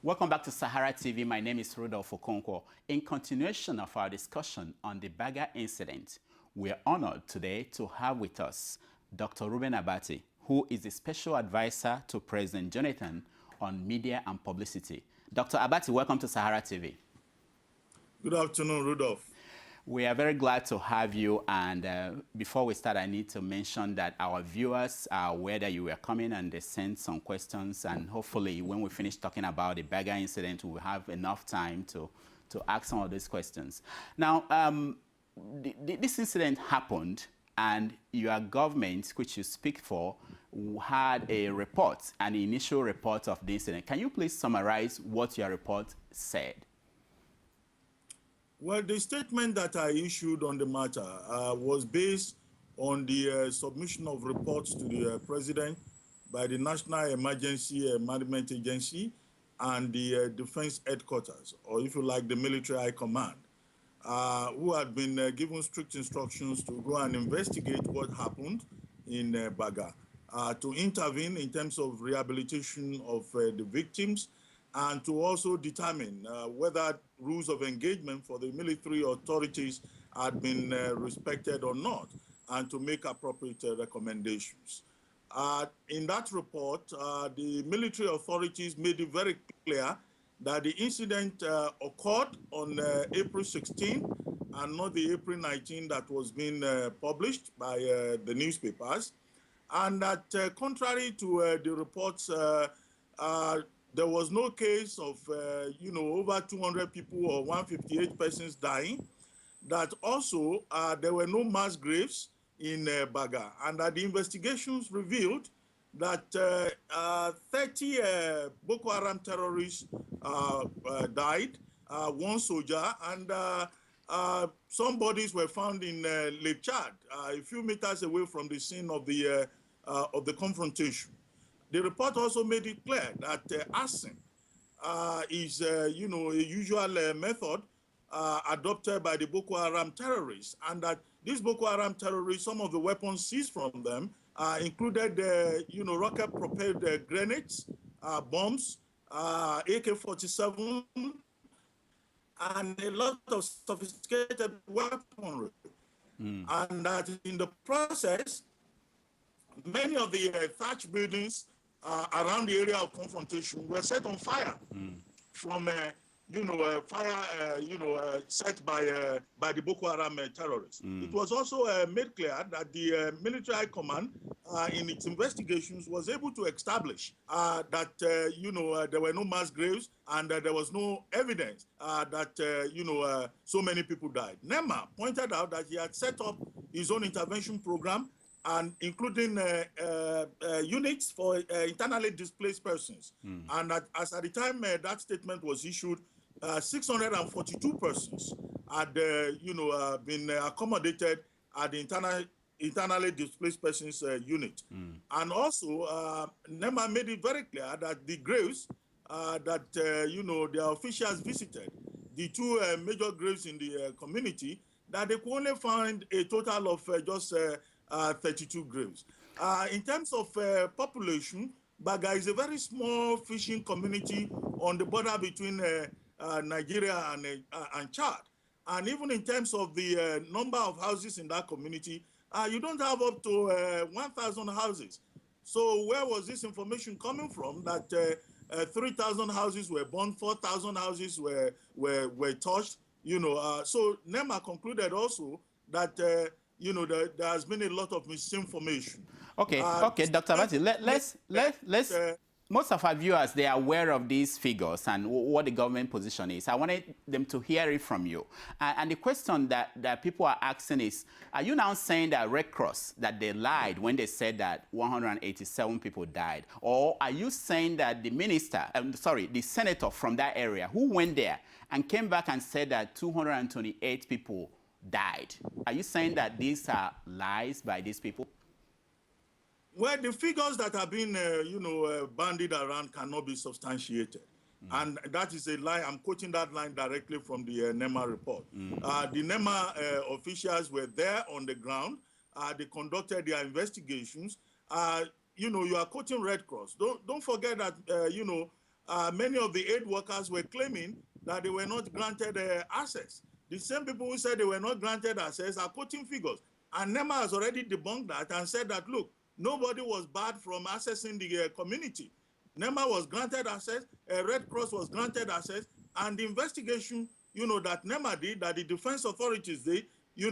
Welcome back to Sahara TV. My name is Rudolf Okonkwo. In continuation of our discussion on the Baga incident, we are honored today to have with us Dr. Reuben Abati, who is the special advisor to President Jonathan on media and publicity. Dr. Abati, welcome to Sahara TV. Good afternoon, Rudolf. We are very glad to have you, and before we start, I need to mention that our viewers are aware that you were coming and they sent some questions, and hopefully when we finish talking about the Baga incident, we'll have enough time to ask some of these questions. Now, this incident happened, and your government, which you speak for, had a report, an initial report of the incident. Can you please summarize what your report said? Well, the statement that I issued on the matter was based on the submission of reports to the President by the National Emergency Management Agency and the Defense Headquarters, or if you like, the Military High Command, who had been given strict instructions to go and investigate what happened in Baga, to intervene in terms of rehabilitation of the victims, and to also determine whether rules of engagement for the military authorities had been respected or not, and to make appropriate recommendations. In that report, the military authorities made it very clear that the incident occurred on April 16 and not the April 19 that was being published by the newspapers, and that contrary to the reports, there was no case of, over 200 people or 158 persons dying. That also there were no mass graves in Baga, and that the investigations revealed that 30 Boko Haram terrorists died, one soldier, and some bodies were found in Lake Chad, a few meters away from the scene of the confrontation. The report also made it clear that arson is, a usual method adopted by the Boko Haram terrorists, and that these Boko Haram terrorists, some of the weapons seized from them included, rocket-propelled grenades, bombs, AK-47, and a lot of sophisticated weaponry. And that in the process, many of the thatch buildings around the area of confrontation were set on fire from, fire, set by the Boko Haram terrorists. It was also made clear that the military high command, in its investigations, was able to establish that, there were no mass graves and there was no evidence that, so many people died. NEMA pointed out that he had set up his own intervention program, and including units for internally displaced persons. And that, as at the time that statement was issued, 642 persons had been accommodated at the internally displaced persons unit. And also, NEMA made it very clear that the graves that their officials visited, the two major graves in the community, that they could only find a total of just 32 graves. In terms of population, Baga is a very small fishing community on the border between Nigeria and Chad. And even in terms of the number of houses in that community, you don't have up to 1,000 houses. So where was this information coming from that 3,000 houses were burned, 4,000 houses were touched? So NEMA concluded also that there has been a lot of misinformation. Okay, Dr. Abati, let's most of our viewers, they are aware of these figures and what the government position is. I wanted them to hear it from you. And the question that people are asking is, are you now saying that Red Cross, that they lied when they said that 187 people died? Or are you saying that the the senator from that area who went there and came back and said that 228 people died? Are you saying that these are lies by these people? Well, the figures that have been, bandied around cannot be substantiated. And that is a lie. I'm quoting that line directly from the NEMA report. The NEMA officials were there on the ground. They conducted their investigations. You are quoting Red Cross. Don't forget that, many of the aid workers were claiming that they were not granted access. The same people who said they were not granted access are quoting figures. And NEMA has already debunked that and said that, look, nobody was barred from accessing the community. NEMA was granted access, Red Cross was granted access, and the investigation, that NEMA did, that the defense authorities did, the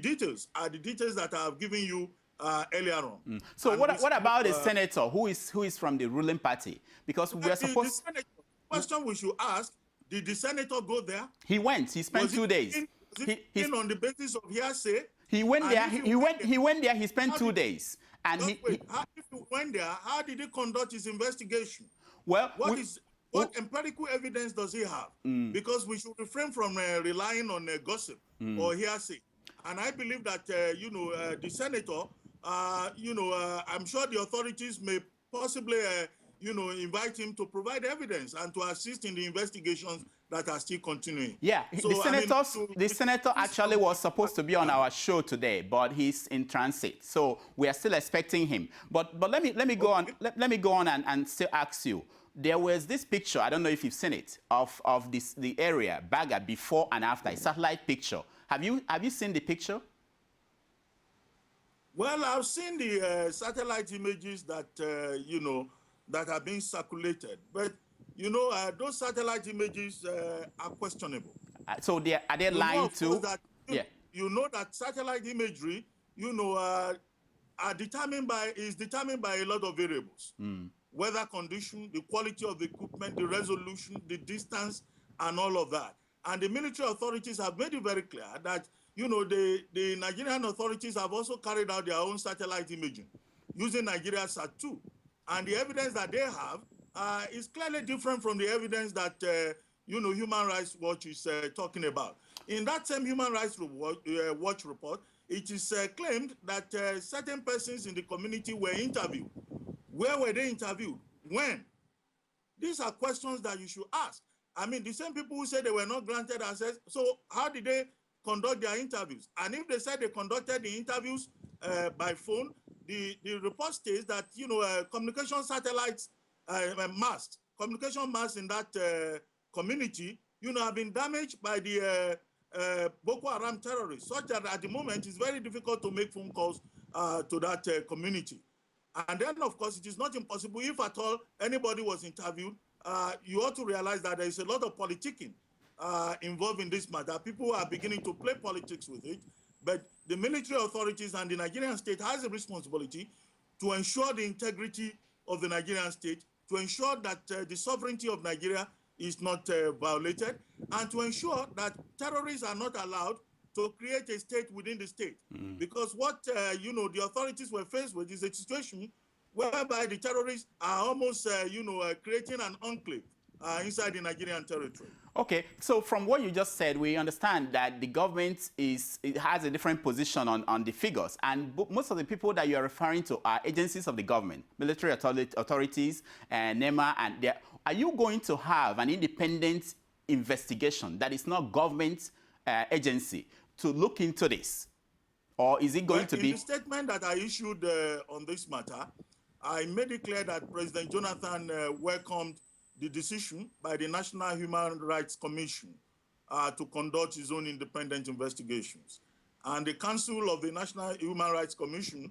details are the details that I have given you earlier on. So what about the senator who is from the ruling party? Because we are supposed. The question we should ask: did the senator go there? He went. He spent 2 days. He's on the basis of hearsay. He went there. He went there. He spent 2 days. And if he went there, how did he conduct his investigation? Well, what empirical evidence does he have? Because we should refrain from relying on gossip or hearsay. And I believe that the senator, I'm sure the authorities may possibly invite him to provide evidence and to assist in the investigations that are still continuing. Yeah, so, the senator actually was supposed to be on our show today, but he's in transit, so we are still expecting him. But let me go on. Let me go on and still ask you. There was this picture, I don't know if you've seen it, of the area Baga before and after, a satellite picture. Have you seen the picture? Well, I've seen the satellite images that that are being circulated, but those satellite images are questionable. So are they lying too? Yeah. You know that satellite imagery, is determined by a lot of variables. Weather condition, the quality of the equipment, the resolution, the distance, and all of that. And the military authorities have made it very clear that, the Nigerian authorities have also carried out their own satellite imaging using Nigeria SAT-2. And the evidence that they have is clearly different from the evidence that, Human Rights Watch is talking about. In that same Human Rights Watch report, it is claimed that certain persons in the community were interviewed. Where were they interviewed? When? These are questions that you should ask. I mean, the same people who said they were not granted access, so how did they conduct their interviews? And if they said they conducted the interviews by phone, the report states that, communication satellites communication masts in that community, have been damaged by the Boko Haram terrorists, such that at the moment it's very difficult to make phone calls to that community. And then, of course, it is not impossible, if at all anybody was interviewed, you ought to realize that there is a lot of politicking involved in this matter. People are beginning to play politics with it, but the military authorities and the Nigerian state has a responsibility to ensure the integrity of the Nigerian state, to ensure that the sovereignty of Nigeria is not violated, and to ensure that terrorists are not allowed to create a state within the state. Because what, the authorities were faced with is a situation whereby the terrorists are almost, creating an enclave inside the Nigerian territory. Okay, so from what you just said, we understand that the government has a different position on the figures, and most of the people that you are referring to are agencies of the government, military authorities, NEMA, and are you going to have an independent investigation that is not government agency to look into this? Or is it going to be... In the statement that I issued on this matter, I made it clear that President Jonathan welcomed the decision by the National Human Rights Commission to conduct his own independent investigations. And the Council of the National Human Rights Commission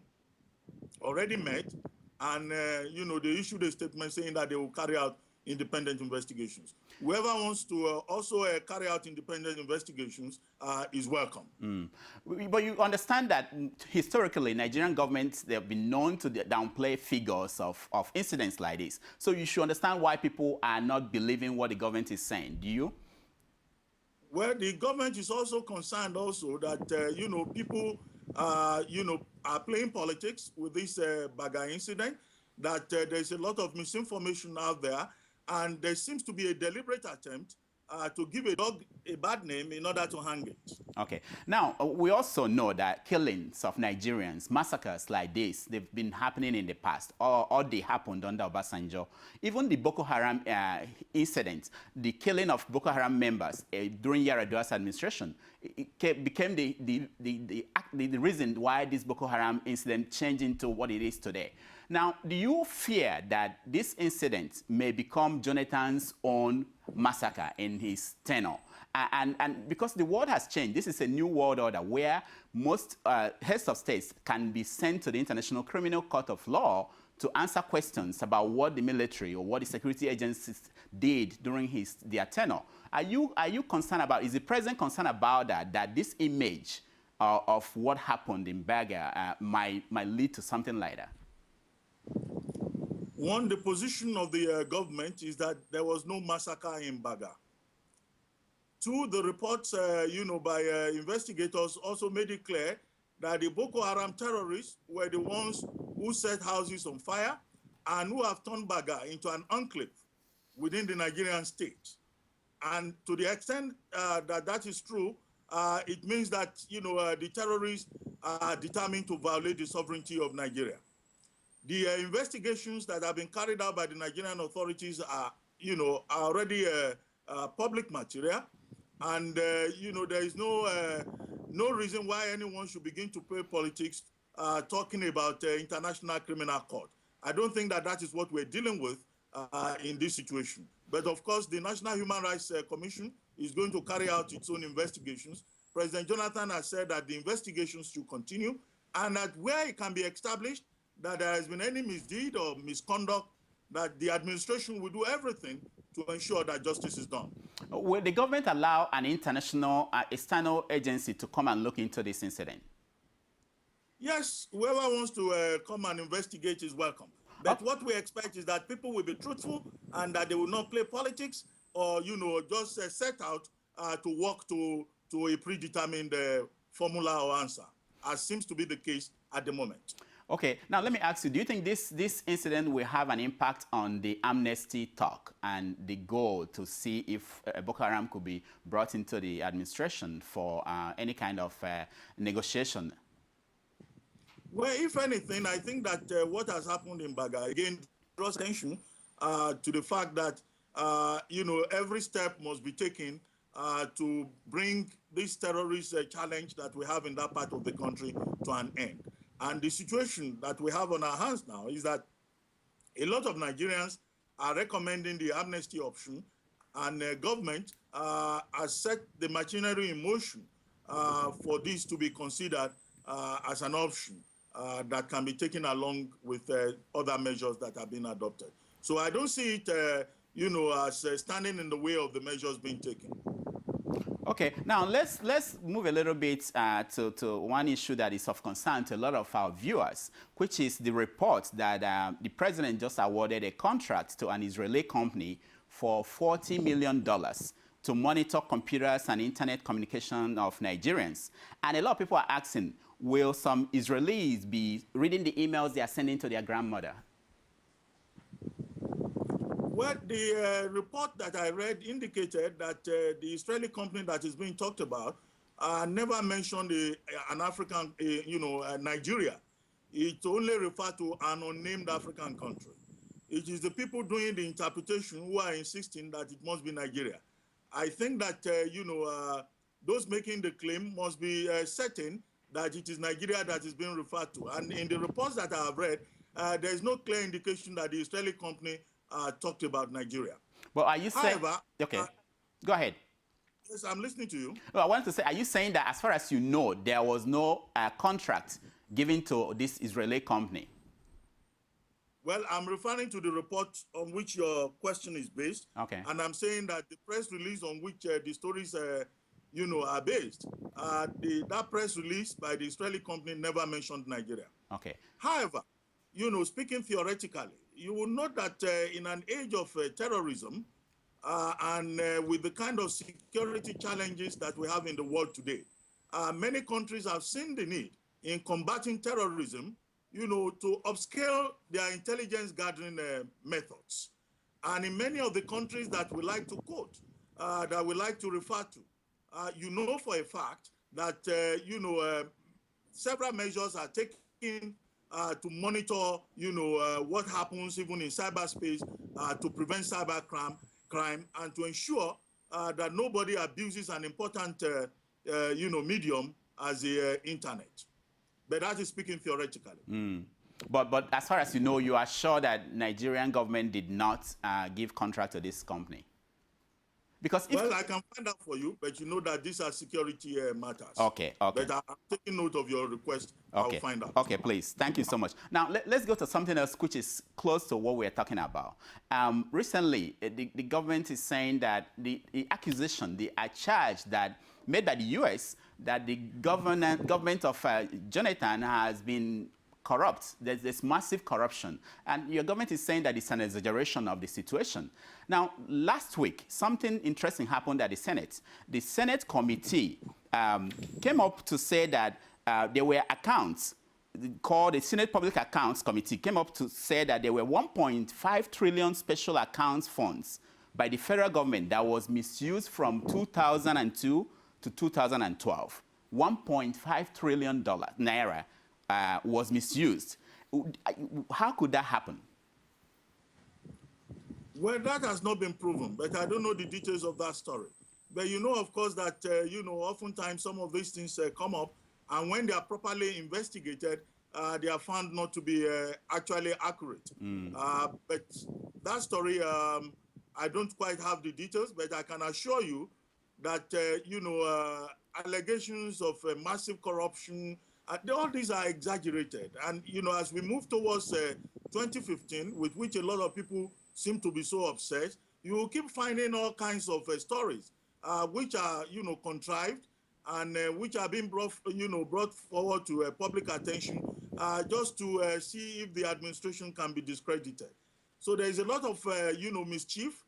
already met, and they issued a statement saying that they will carry out independent investigations. Whoever wants to also carry out independent investigations is welcome. But you understand that historically, Nigerian governments, they have been known to downplay figures of incidents like this. So you should understand why people are not believing what the government is saying. Do you? Well, the government is also concerned also that, people, are playing politics with this Baga incident, that there's a lot of misinformation out there, and there seems to be a deliberate attempt to give a dog a bad name in order to hang it. Okay. Now, we also know that killings of Nigerians, massacres like this, they've been happening in the past, or they happened under Obasanjo. Even the Boko Haram incident, the killing of Boko Haram members during Yar'Adua's administration, it became the reason why this Boko Haram incident changed into what it is today. Now, do you fear that this incident may become Jonathan's own massacre in his tenure? And because the world has changed, this is a new world order where most heads of states can be sent to the International Criminal Court of Law to answer questions about what the military or what the security agencies did during their tenure. Are you concerned about, is the president concerned about that this image of what happened in Baga might lead to something like that? One, the position of the government is that there was no massacre in Baga. Two, the reports, by investigators also made it clear that the Boko Haram terrorists were the ones who set houses on fire and who have turned Baga into an enclave within the Nigerian state. And to the extent that is true, it means that, the terrorists are determined to violate the sovereignty of Nigeria. The investigations that have been carried out by the Nigerian authorities are, already public material. And, there is no reason why anyone should begin to play politics talking about International Criminal Court. I don't think that is what we're dealing with in this situation. But of course, the National Human Rights Commission is going to carry out its own investigations. President Jonathan has said that the investigations should continue and that where it can be established that there has been any misdeed or misconduct, that the administration will do everything to ensure that justice is done. Will the government allow an international external agency to come and look into this incident? Yes, whoever wants to come and investigate is welcome. But what we expect is that people will be truthful and that they will not play politics or, just set out to work to a predetermined formula or answer, as seems to be the case at the moment. Okay, now let me ask you, do you think this incident will have an impact on the amnesty talk and the goal to see if Boko Haram could be brought into the administration for any kind of negotiation? Well, if anything, I think that what has happened in Baga, again, draws attention to the fact that, every step must be taken to bring this terrorist challenge that we have in that part of the country to an end. And the situation that we have on our hands now is that a lot of Nigerians are recommending the amnesty option, and the government has set the machinery in motion for this to be considered as an option that can be taken along with other measures that have been adopted. So I don't see it, as standing in the way of the measures being taken. Okay, now let's move a little bit to one issue that is of concern to a lot of our viewers, which is the report that the president just awarded a contract to an Israeli company for $40 million to monitor computers and internet communication of Nigerians. And a lot of people are asking, will some Israelis be reading the emails they are sending to their grandmother? Well, the report that I read indicated that the Israeli company that is being talked about never mentioned an African, Nigeria. It only referred to an unnamed African country. It is the people doing the interpretation who are insisting that it must be Nigeria. I think that, those making the claim must be certain that it is Nigeria that is being referred to. And in the reports that I have read, there is no clear indication that the Israeli company talked about Nigeria. But are you saying... However, okay, go ahead. Yes, I'm listening to you. Well, I want to say, are you saying that as far as you know, there was no contract given to this Israeli company? Well, I'm referring to the report on which your question is based. Okay. And I'm saying that the press release on which the stories, are based, that press release by the Israeli company never mentioned Nigeria. Okay. However, speaking theoretically, you will note that in an age of terrorism and with the kind of security challenges that we have in the world today, many countries have seen the need in combating terrorism, to upscale their intelligence gathering methods. And in many of the countries that we like to quote, that we like to refer to. You know for a fact that, several measures are taken to monitor, what happens even in cyberspace to prevent cyber crime and to ensure that nobody abuses an important, medium as the internet. But that is speaking theoretically. But as far as you know, you are sure that Nigerian government did not give contract to this company? Because well, I can find out for you, but you know that these are security matters. Okay. But I'm taking note of your request. Okay. I'll find out. Okay, please. Thank you so much. Now, let's go to something else which is close to what we're talking about. Recently, the government is saying that the accusation, the charge that made by the U.S. that the government of Jonathan has been corrupt. There's this massive corruption. And your government is saying that it's an exaggeration of the situation. Now, last week, something interesting happened at the Senate. The Senate committee came up to say that there were accounts called the Senate Public Accounts Committee, came up to say that there were 1.5 trillion special accounts funds by the federal government that was misused from 2002 to 2012. $1.5 trillion naira was misused. How could that happen? Well, that has not been proven, but I don't know the details of that story. But you know, of course, that, oftentimes some of these things come up, and when they are properly investigated, they are found not to be actually accurate. But that story, I don't quite have the details, but I can assure you that, allegations of massive corruption, all these are exaggerated. And, as we move towards 2015, with which a lot of people seem to be so obsessed, you will keep finding all kinds of stories, which are, contrived and which are being brought forward to public attention just to see if the administration can be discredited. So there is a lot of, mischief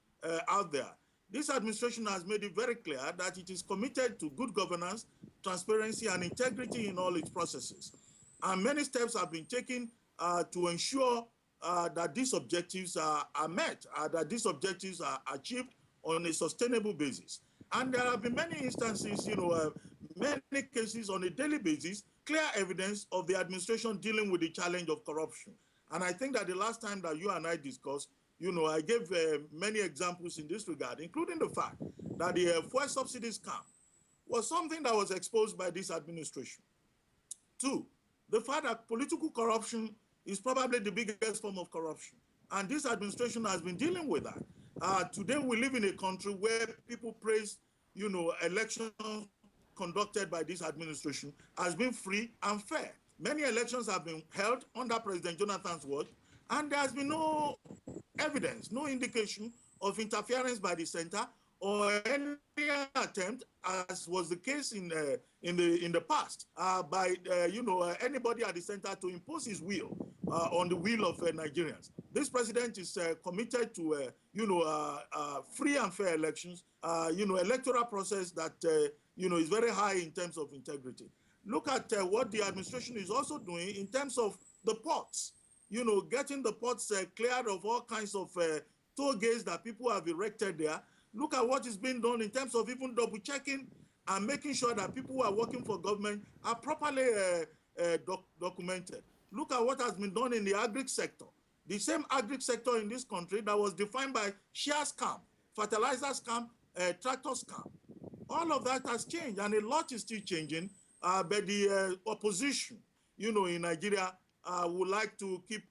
out there. This administration has made it very clear that it is committed to good governance, transparency, and integrity in all its processes. And many steps have been taken to ensure that these objectives are met, that these objectives are achieved on a sustainable basis. And there have been many instances, many cases on a daily basis, clear evidence of the administration dealing with the challenge of corruption. And I think that the last time that you and I discussed, I gave many examples in this regard, including the fact that the fuel subsidy scam was something that was exposed by this administration. Two, the fact that political corruption is probably the biggest form of corruption. And this administration has been dealing with that. Today, we live in a country where people praise, elections conducted by this administration as being free and fair. Many elections have been held under President Jonathan's watch, and there has been no evidence, no indication of interference by the center or any attempt, as was the case in the past, by anybody at the center to impose his will on the will of Nigerians. This president is committed to free and fair elections, electoral process that is very high in terms of integrity. Look at what the administration is also doing in terms of the ports. Getting the ports cleared of all kinds of toll gates that people have erected there. Look at what is being done in terms of even double-checking and making sure that people who are working for government are properly documented. Look at what has been done in the agri sector. The same agri sector in this country that was defined by share scam, fertilizer scam, tractor scam. All of that has changed, and a lot is still changing, but the opposition, in Nigeria, would like to keep,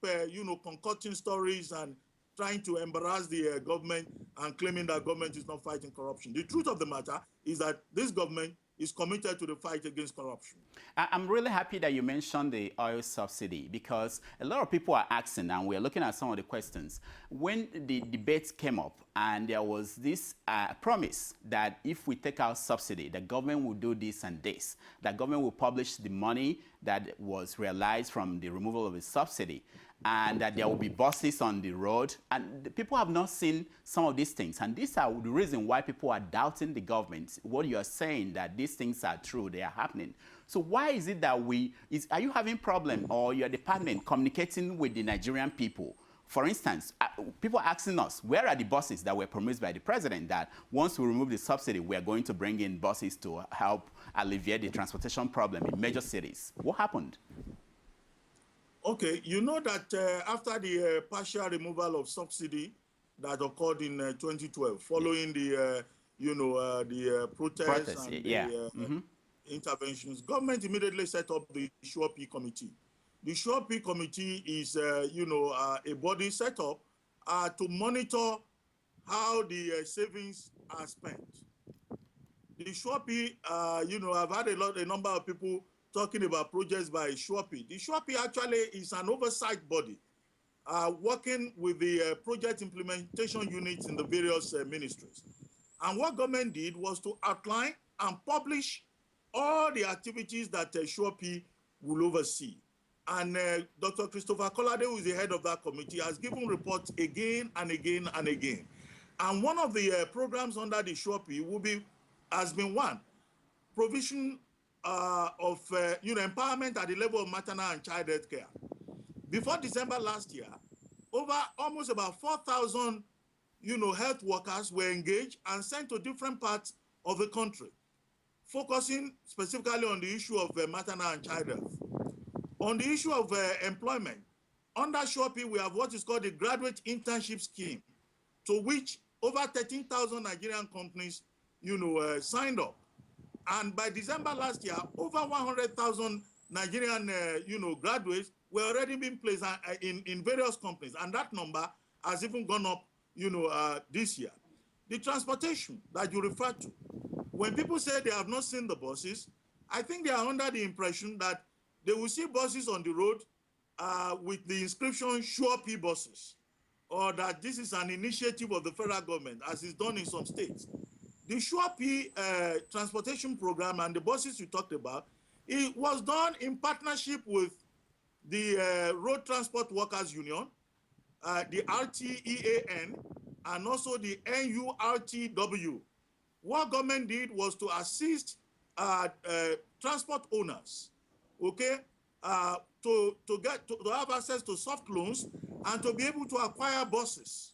concocting stories and trying to embarrass the government and claiming that government is not fighting corruption. The truth of the matter is that this government is committed to the fight against corruption. I'm really happy that you mentioned the oil subsidy, because a lot of people are asking, and we're looking at some of the questions. When the debate came up and there was this promise that if we take out subsidy, the government will do this and this, the government will publish the money that was realized from the removal of the subsidy, and that there will be buses on the road. And the people have not seen some of these things. And these are the reason why people are doubting the government. What you are saying, that these things are true, they are happening. So why is it that are you having problem, or your department communicating with the Nigerian people For instance, people are asking us, where are the buses that were promised by the president that once we remove the subsidy, we are going to bring in buses to help alleviate the transportation problem in major cities? What happened? Okay, you know that after the partial removal of subsidy that occurred in 2012, following the, the protests and the interventions, government immediately set up the SURE-P committee. The SURE-P committee is, a body set up to monitor how the savings are spent. The SURE-P, I've had a number of people talking about projects by SURE-P. The SURE-P actually is an oversight body working with the project implementation units in the various ministries. And what government did was to outline and publish all the activities that SURE-P will oversee. And Dr. Christopher Kolade, who is the head of that committee, has given reports again and again and again. And one of the programs under the SURE-P has been one, provision of empowerment at the level of maternal and child health care. Before December last year, almost about 4,000 health workers were engaged and sent to different parts of the country, focusing specifically on the issue of maternal and child health. On the issue of employment, under SURE-P, we have what is called the Graduate Internship Scheme, to which over 13,000 Nigerian companies, signed up. And by December last year, over 100,000 Nigerian, graduates were already being placed in various companies. And that number has even gone up, this year. The transportation that you referred to, when people say they have not seen the buses, I think they are under the impression that they will see buses on the road with the inscription SURE-P buses, or that this is an initiative of the federal government, as is done in some states. The SURE-P transportation program and the buses you talked about, it was done in partnership with the Road Transport Workers Union, the RTEAN, and also the NURTW. What government did was to assist transport owners, okay, to have access to soft loans and to be able to acquire buses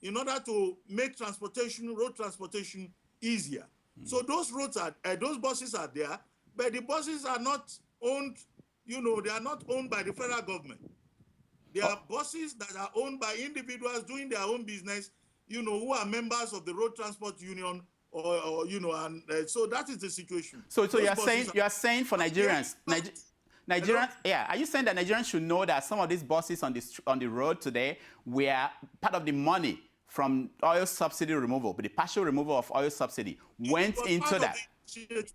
in order to make road transportation easier. So those those buses are there, but the buses are not owned, they are not owned by the federal government. They are buses that are owned by individuals doing their own business, who are members of the Road Transport Union, so that is the situation. So you are saying for Nigerians, Nigerians, yeah, are you saying that Nigerians should know that some of these buses on the road today were part of the money from oil subsidy removal, but the partial removal of oil subsidy went into that? Yes,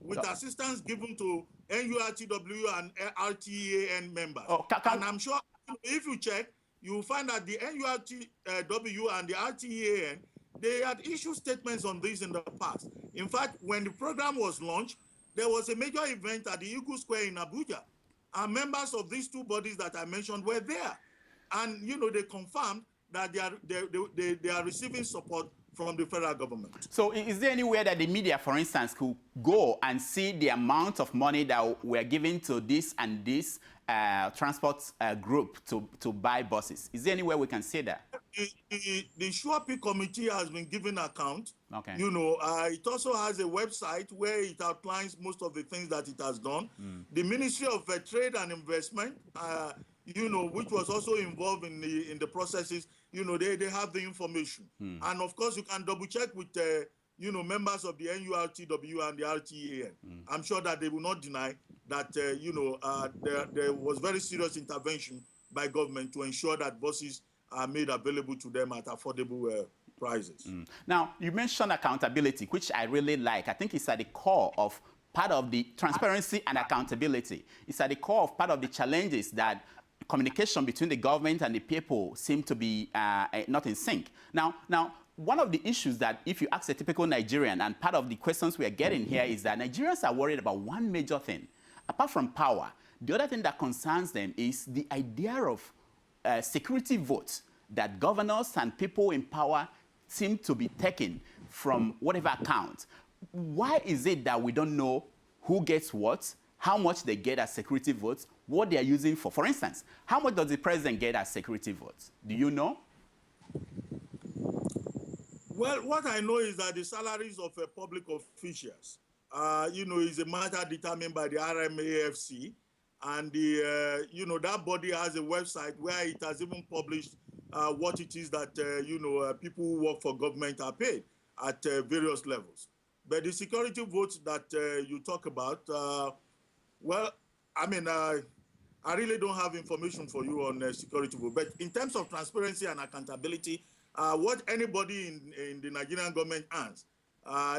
with assistance given to NURTW and RTEAN members. And I'm sure if you check, you will find that the NURTW and the RTEAN, they had issued statements on this in the past. In fact, when the program was launched, there was a major event at the Eagle Square in Abuja, and members of these two bodies that I mentioned were there. And, they confirmed that they are receiving support from the federal government. So is there anywhere that the media, for instance, could go and see the amount of money that we're giving to this and this transport group to buy buses? Is there anywhere we can see that? The SURE-P committee has been given account. Okay. It also has a website where it outlines most of the things that it has done. The Ministry of Trade and Investment, which was also involved in the processes, they have the information. And of course, you can double check with, members of the NURTW and the RTEAN. I'm sure that they will not deny that, there was very serious intervention by government to ensure that buses are made available to them at affordable prices. Now, you mentioned accountability, which I really like. I think it's at the core of part of the transparency and accountability. It's at the core of part of the challenges that communication between the government and the people seem to be not in sync. Now, one of the issues that if you ask a typical Nigerian, and part of the questions we are getting here is that Nigerians are worried about one major thing. Apart from power, the other thing that concerns them is the idea of security votes that governors and people in power seem to be taking from whatever account. Why is it that we don't know who gets what how much they get as security votes, what they are using for. For instance, how much does the president get as security votes? Do you know? Well, what I know is that the salaries of public officials, is a matter determined by the RMAFC, and that body has a website where it has even published what it is that people who work for government are paid at various levels. But the security votes that you talk about, well, I mean, I really don't have information for you on security vote. But in terms of transparency and accountability, what anybody in the Nigerian government earns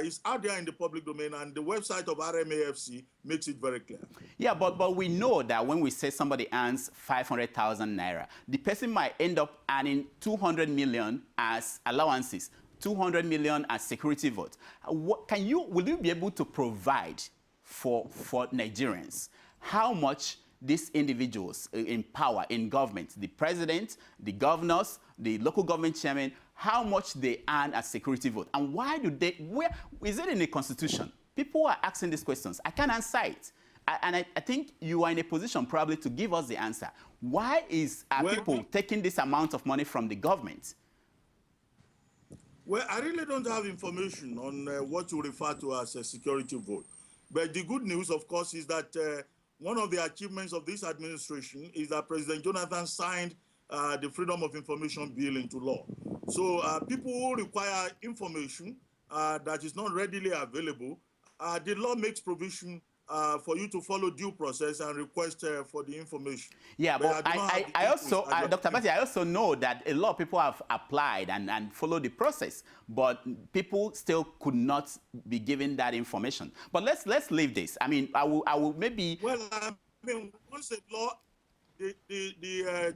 is out there in the public domain, and the website of RMAFC makes it very clear. Yeah, but we know that when we say somebody earns 500,000 naira, the person might end up earning 200 million as allowances, 200 million as security votes. Will you be able to provide for Nigerians how much these individuals in power, in government, the president, the governors, the local government chairman, how much they earn as security vote? And why do they, where, is it in the constitution? People are asking these questions. I can't answer it. I think you are in a position probably to give us the answer. Why are people taking this amount of money from the government? Well, I really don't have information on what you refer to as a security vote. But the good news, of course, is that one of the achievements of this administration is that President Jonathan signed the Freedom of Information Bill into law. So people who require information that is not readily available, the law makes provision for you to follow due process and request for the information. Yeah, but I also, Dr. Abati, I also know that a lot of people have applied and followed the process, but people still could not be given that information. But let's leave this. I mean, I will maybe. Well, I mean, once a law, the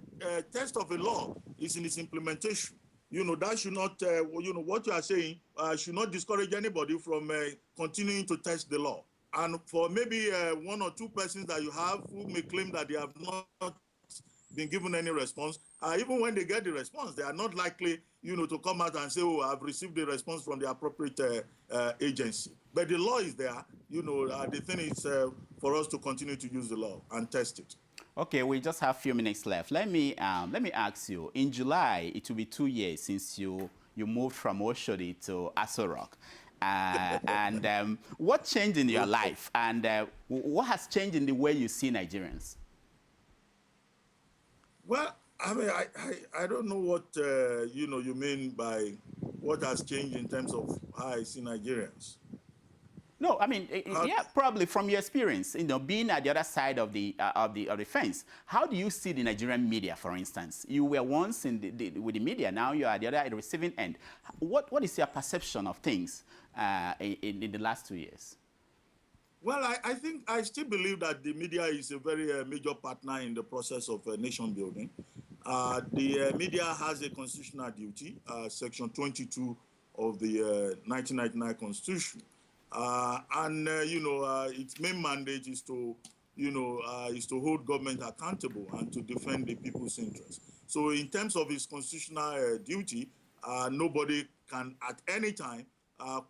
test of a law is in its implementation. That should not, what you are saying should not discourage anybody from continuing to test the law. And for maybe one or two persons that you have who may claim that they have not been given any response, even when they get the response, they are not likely, to come out and say, oh, I've received the response from the appropriate agency. But the law is there. The thing is for us to continue to use the law and test it. Okay, we just have a few minutes left. Let me ask you. In July, it will be 2 years since you moved from Oshodi to Aso Rock. And what changed in your life, and what has changed in the way you see Nigerians? Well, I mean, I don't know what you mean by what has changed in terms of how I see Nigerians. No, I mean, yeah, probably from your experience, being at the other side of the fence. How do you see the Nigerian media, for instance? You were once with the media, now you are at the other receiving end. What is your perception of things in the last 2 years? Well, I still believe that the media is a very major partner in the process of nation building. The media has a constitutional duty, Section 22 of the 1999 Constitution. Its main mandate is to, hold government accountable and to defend the people's interests. So in terms of its constitutional duty, nobody can at any time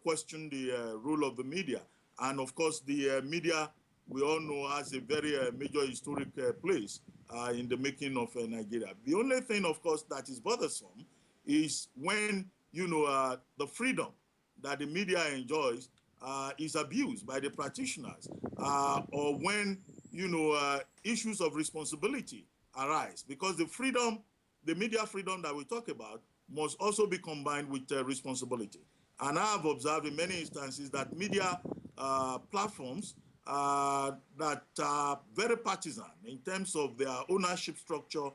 question the role of the media. And of course, the media, we all know, has a very major historic place in the making of Nigeria. The only thing, of course, that is bothersome is when, the freedom that the media enjoys is abused by the practitioners, or when, issues of responsibility arise, because the media freedom that we talk about must also be combined with responsibility. And I have observed in many instances that media platforms that are very partisan in terms of their ownership structure,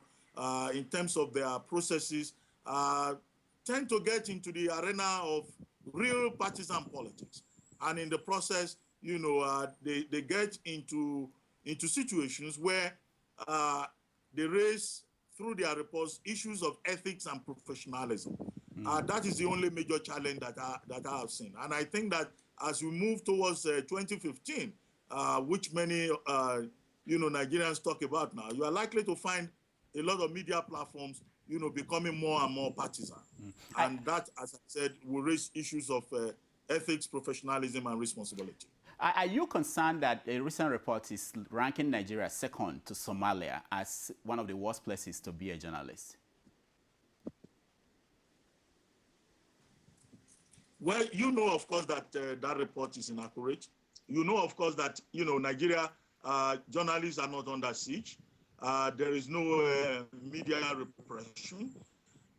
in terms of their processes, tend to get into the arena of real partisan politics. And in the process, they get into situations where they raise, through their reports, issues of ethics and professionalism. That is the only major challenge that I have seen. And I think that as we move towards 2015, which many Nigerians talk about now, you are likely to find a lot of media platforms becoming more and more partisan. And that, as I said, will raise issues of ethics, professionalism, and responsibility. Are you concerned that a recent report is ranking Nigeria second to Somalia as one of the worst places to be a journalist? Well, you know, of course, that that report is inaccurate. You know, of course, that, you know, Nigeria, journalists are not under siege. There is no media repression.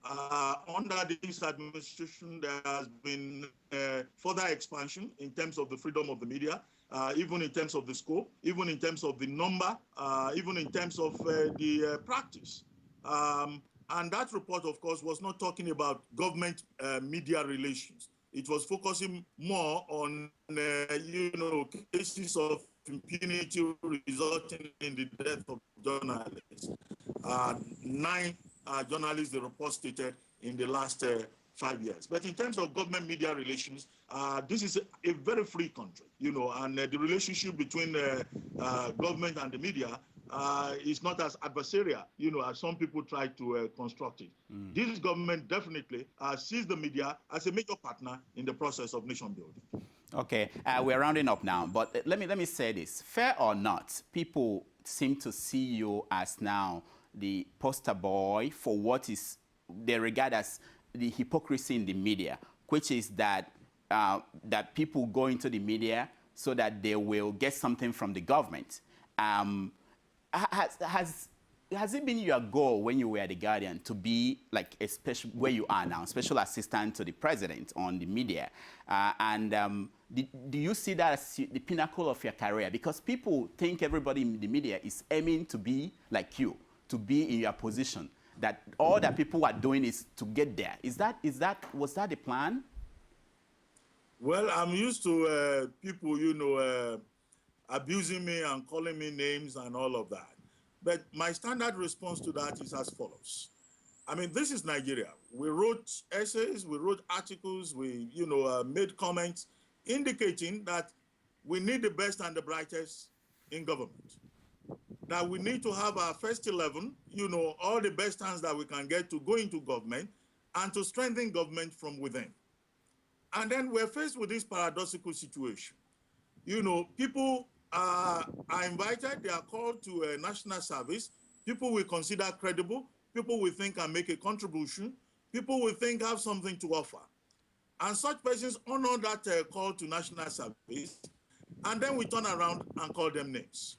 Under this administration, there has been further expansion in terms of the freedom of the media, even in terms of the scope, even in terms of the number, even in terms of the practice. And that report, of course, was not talking about government media relations. It was focusing more on, you know, cases of impunity resulting in the death of journalists. 9 journalists, the report stated, in the last 5 years. But in terms of government media relations, this is a very free country, you know, and the relationship between government and the media is not as adversarial, you know, as some people try to construct it. This government definitely sees the media as a major partner in the process of nation building. Okay, we're rounding up now, but let me say this. Fair or not, people seem to see you as now the poster boy for what is they regard as the hypocrisy in the media, which is that that people go into the media so that they will get something from the government. Has it been your goal when you were the Guardian to be like a special, where you are now, special assistant to the president on the media? Do you see that as the pinnacle of your career? Because people think everybody in the media is aiming to be like you, to be in your position, that all that people are doing is to get there. Was that the plan? Well, I'm used to people, you know, abusing me and calling me names and all of that. But my standard response to that is as follows. I mean, this is Nigeria. We wrote essays, we wrote articles, we, you know, made comments indicating that we need the best and the brightest in government. That we need to have our first 11, you know, all the best hands that we can get to go into government and to strengthen government from within. And then we're faced with this paradoxical situation. You know, people are invited, they are called to a national service. People we consider credible, people we think can make a contribution, people we think have something to offer. And such persons honor that call to national service, and then we turn around and call them names.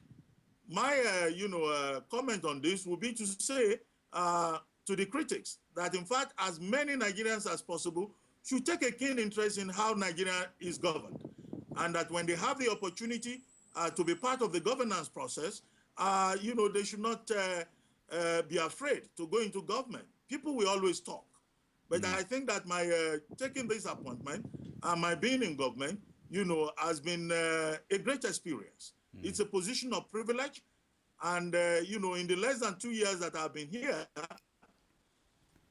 My, you know, comment on this would be to say to the critics that, in fact, as many Nigerians as possible should take a keen interest in how Nigeria is governed, and that when they have the opportunity to be part of the governance process, you know, they should not be afraid to go into government. People will always talk. But I think that my taking this appointment and my being in government, you know, has been a great experience. It's a position of privilege. And, you know, in the less than 2 years that I've been here,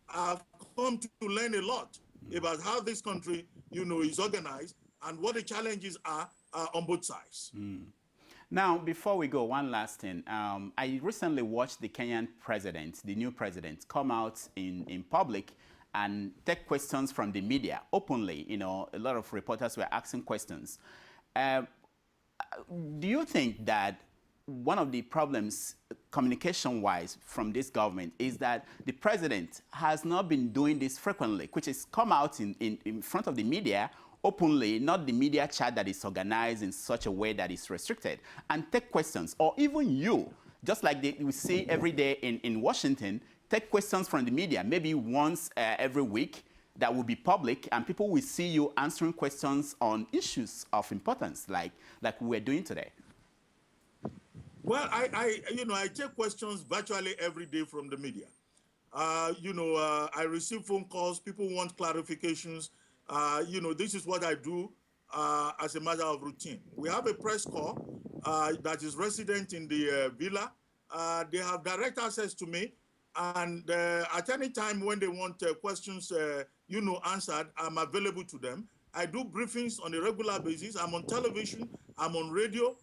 I've come to learn a lot about how this country, you know, is organized and what the challenges are on both sides. Now, before we go, one last thing. I recently watched the Kenyan president, the new president, come out in public and take questions from the media openly. You know, a lot of reporters were asking questions. Do you think that one of the problems communication-wise from this government is that the president has not been doing this frequently, which is come out in front of the media openly, not the media chat that is organized in such a way that is restricted, and take questions, or even you, just like we see every day in Washington, take questions from the media, maybe once every week, that will be public, and people will see you answering questions on issues of importance, like we're doing today. Well, you know, I take questions virtually every day from the media. You know, I receive phone calls. People want clarifications. You know, this is what I do as a matter of routine. We have a press corps that is resident in the villa. They have direct access to me. And at any time when they want questions, you know, answered, I'm available to them. I do briefings on a regular basis. I'm on television. I'm on radio.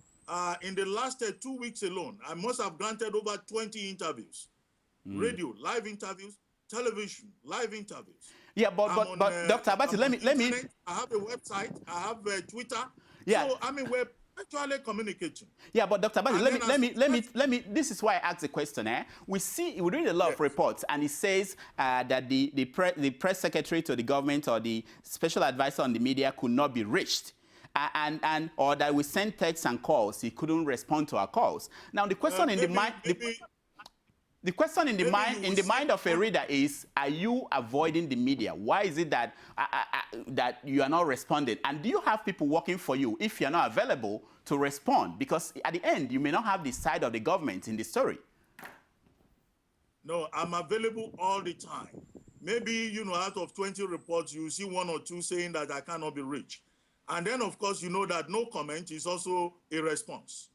In the last 2 weeks alone, I must have granted over 20 interviews. Radio, live interviews, television, live interviews. Yeah, but Dr. Abati, let me. I have a website. I have Twitter. Yeah. So, I mean, we're actually communicating. Yeah, but Dr. Abati, let me, this is why I asked the question. We read a lot of reports, and it says that the press secretary to the government or the special advisor on the media could not be reached. Or that we sent texts and calls, he couldn't respond to our calls. Now, the question in the mind, the question in the mind of a reader is: are you avoiding the media? Why is it that that you are not responding? And do you have people working for you if you are not available to respond? Because at the end, you may not have the side of the government in the story. No, I'm available all the time. Maybe, out of 20 reports, you see 1 or 2 saying that I cannot be reached. And then, of course, you know that no comment is also a response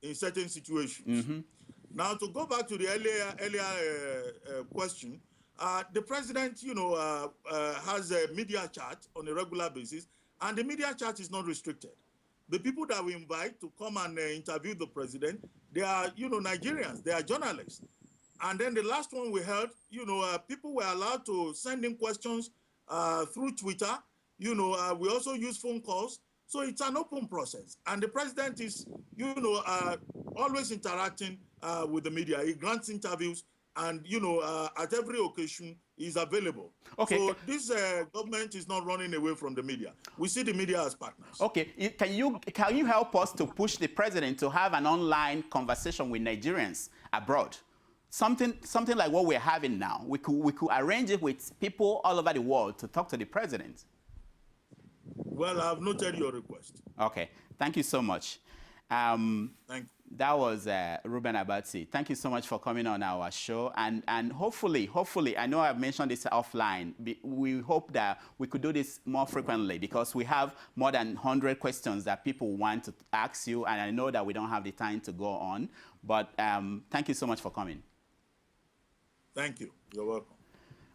in certain situations. Now, to go back to the earlier question, the president, has a media chat on a regular basis, and the media chat is not restricted. The people that we invite to come and interview the president, they are, Nigerians, they are journalists. And then the last one we heard, people were allowed to send in questions through Twitter. We also use phone calls. So it's an open process. And the president is, always interacting with the media. He grants interviews, and, at every occasion, he's available. Okay. So this government is not running away from the media. We see the media as partners. Okay. Can you help us to push the president to have an online conversation with Nigerians abroad? Something like what we're having now. We could arrange it with people all over the world to talk to the president. Well, I've noted your request. Okay. Thank you so much. Thank you. That was Reuben Abati. Thank you so much for coming on our show. And hopefully, I know I've mentioned this offline, we hope that we could do this more frequently, because we have more than 100 questions that people want to ask you, and I know that we don't have the time to go on. But thank you so much for coming. Thank you. You're welcome.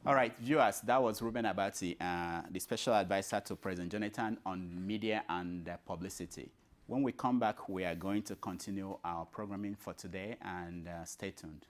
All right, viewers, that was Reuben Abati, the special advisor to President Jonathan on media and publicity. When we come back, we are going to continue our programming for today, and stay tuned.